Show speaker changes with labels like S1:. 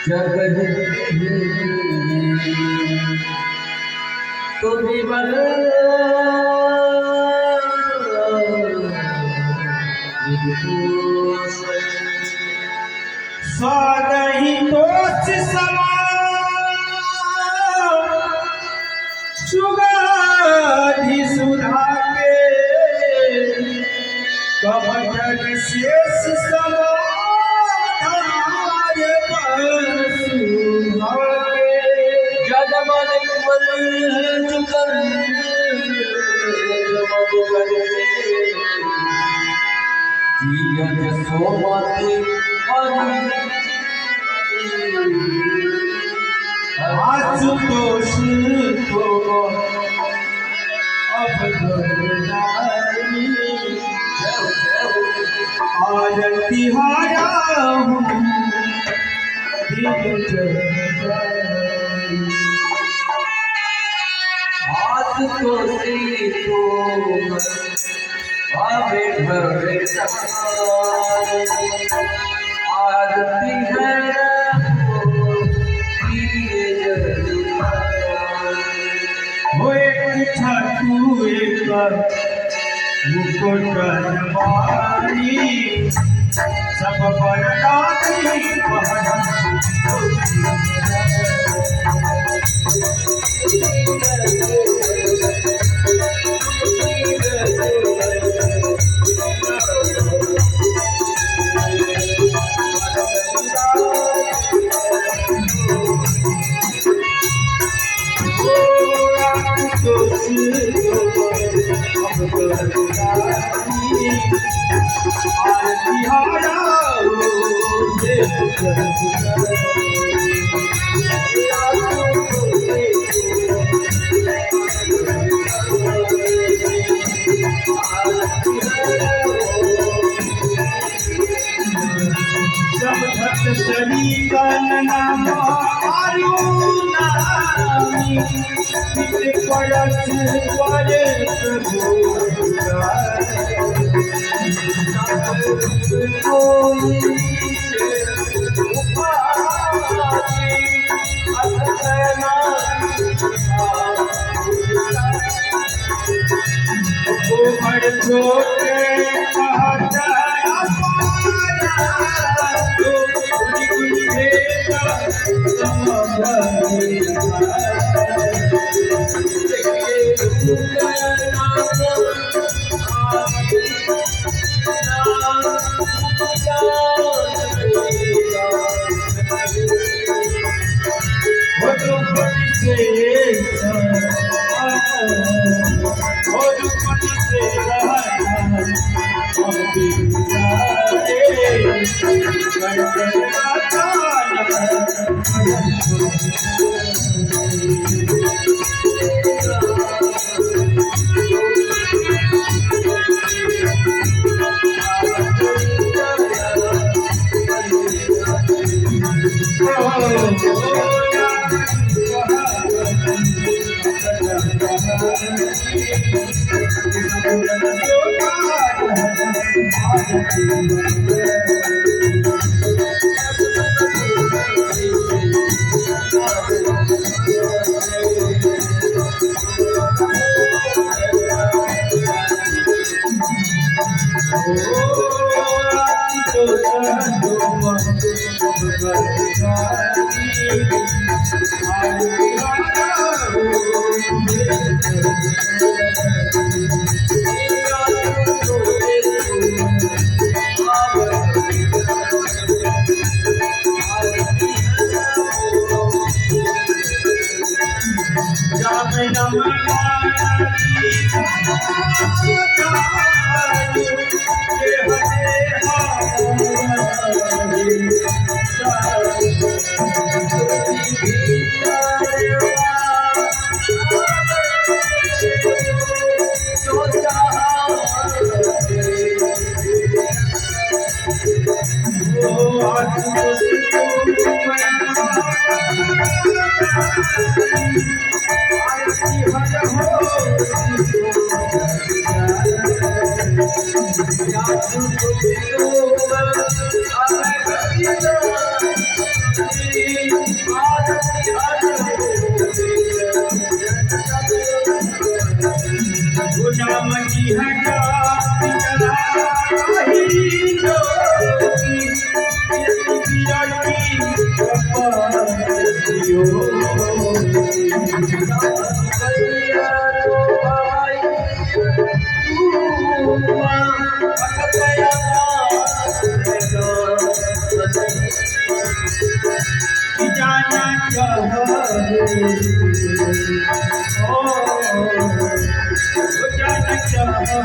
S1: जगदीश तुम्ही मला
S2: स्वादही तोच समान सुगंधि सुधा के कमठन शेष समाधार सुधा के
S1: जगमग कर जीवन सोमति
S2: आशुतोष को अब घरदारी आरती हारा हूँ दिल जगाई
S1: आज तो सी को आवे भरे आरती है
S2: वो एक ठाकू एक मुकुट नवारी सब पर नाची आरती हारा सब भक्त सरी कन नाम आरुनामी नित पड़स पर प्रभु छोटे समझी है जाति रही जोगी विरती कपड़ियो
S1: कहिया तो भाई तू भगतया
S2: जाना चाहे ओ जाना चाहे